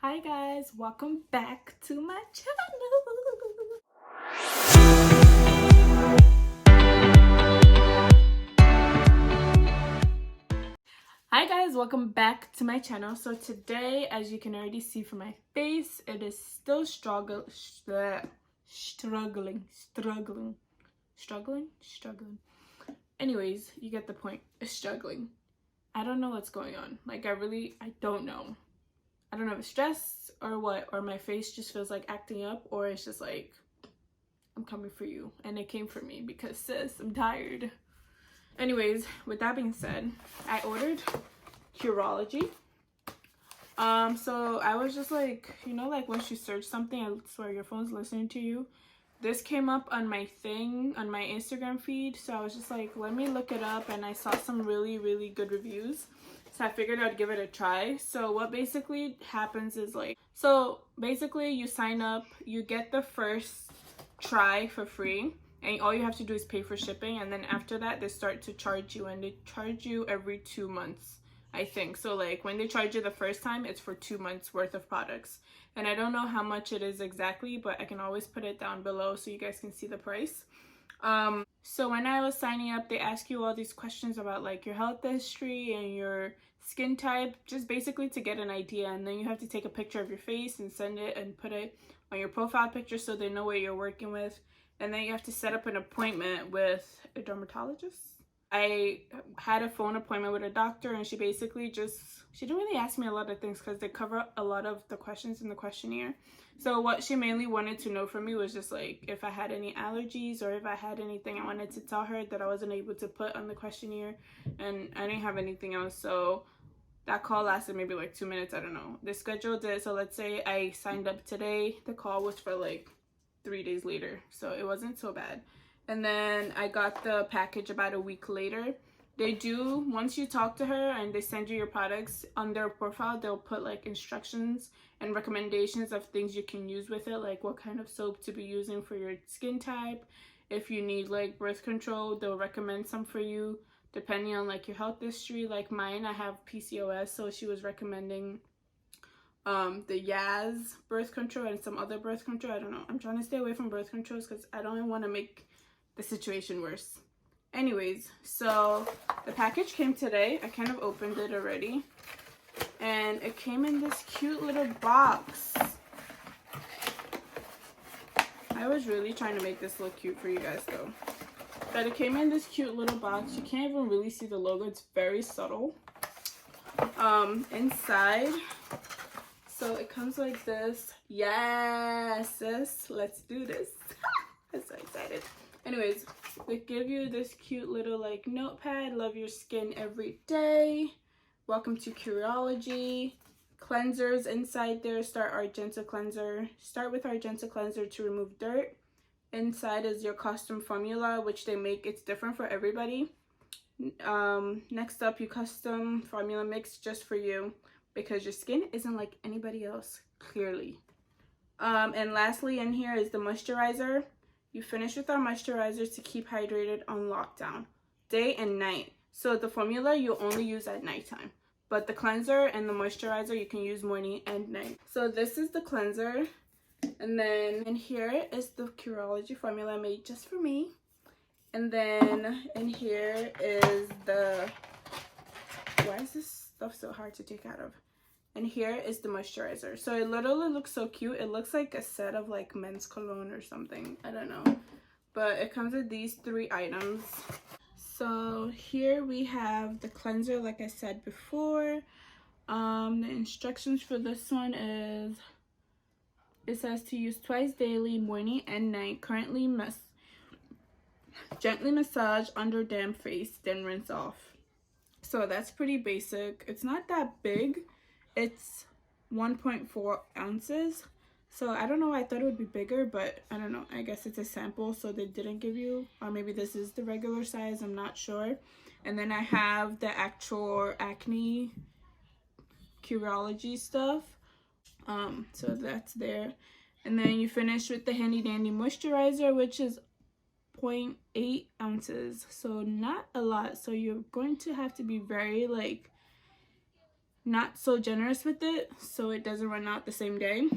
Hi guys, welcome back to my channel. Hi guys, welcome back to my channel. So today, as you can already see from my face, it is still struggling. Anyways, you get the point. It's struggling. I don't know what's going on. Like I don't know. I don't know if it's stress or what, or my face just feels like acting up, or it's just like, I'm coming for you. And it came for me because sis, I'm tired. Anyways, with that being said, I ordered Curology. So I was just like, like once you search something, I swear your phone's listening to you. This came up on my thing, on my Instagram feed. So I was just like, let me look it up, and I saw some really, really good reviews. So I figured I'd give it a try. So what basically happens is basically you sign up, you get the first try for free, and all you have to do is pay for shipping. And then after that, they start to charge you, and they charge you every 2 months, I think. So like when they charge you the first time, it's for 2 months worth of products. And I don't know how much it is exactly, but I can always put it down below so you guys can see the price. So when I was signing up, they ask you all these questions about like your health history and your skin type, just basically to get an idea. And then you have to take a picture of your face and send it and put it on your profile picture so they know what you're working with. And then you have to set up an appointment with a dermatologist. I had a phone appointment with a doctor, and she basically she didn't really ask me a lot of things because they cover a lot of the questions in the questionnaire. So what she mainly wanted to know from me was just like if I had any allergies or if I had anything I wanted to tell her that I wasn't able to put on the questionnaire, and I didn't have anything else. So that call lasted maybe like 2 minutes, I don't know. They scheduled it, so let's say I signed up today, the call was for like 3 days later, so it wasn't so bad. And then I got the package about a week later. They do, once you talk to her and they send you your products, on their profile they'll put like instructions and recommendations of things you can use with it, like what kind of soap to be using for your skin type. If you need like birth control, they'll recommend some for you depending on like your health history. Like mine, I have PCOS, so she was recommending the Yaz birth control and some other birth control. I don't know, I'm trying to stay away from birth controls because I don't want to make the situation worse. Anyways, so the package came today. I kind of opened it already, and it came in this cute little box. I was really trying to make this look cute for you guys though, but it came in this cute little box. You can't even really see the logo, it's very subtle. Inside, so it comes like this. Yes, sis, let's do this. I'm so excited. Anyways, they give you this cute little like notepad. Love your skin every day. Welcome to Curology. Cleansers inside there. Start with our gentle cleanser to remove dirt. Inside is your custom formula, which they make. It's different for everybody. Next up, your custom formula mix just for you, because your skin isn't like anybody else, clearly. And lastly in here is the moisturizer. You finish with our moisturizer to keep hydrated on lockdown, day and night. So the formula you only use at nighttime, but the cleanser and the moisturizer you can use morning and night. So this is the cleanser, and then in here is the Curology formula made just for me. And then in here is why is this stuff so hard to take out of? And here is the moisturizer. So it literally looks so cute. It looks like a set of like men's cologne or something, I don't know, but it comes with these 3 items. So here we have the cleanser, like I said before. The instructions for this one is, it says to use twice daily, morning and night. Currently gently massage under damp face, then rinse off. So that's pretty basic. It's not that big. It's 1.4 ounces. So I don't know, I thought it would be bigger, but I don't know. I guess it's a sample, so they didn't give you, or maybe this is the regular size, I'm not sure. And then I have the actual ACNE Curology stuff. So that's there. And then you finish with the handy dandy moisturizer, which is 0.8 ounces, so not a lot. So you're going to have to be very like not so generous with it, so it doesn't run out the same day.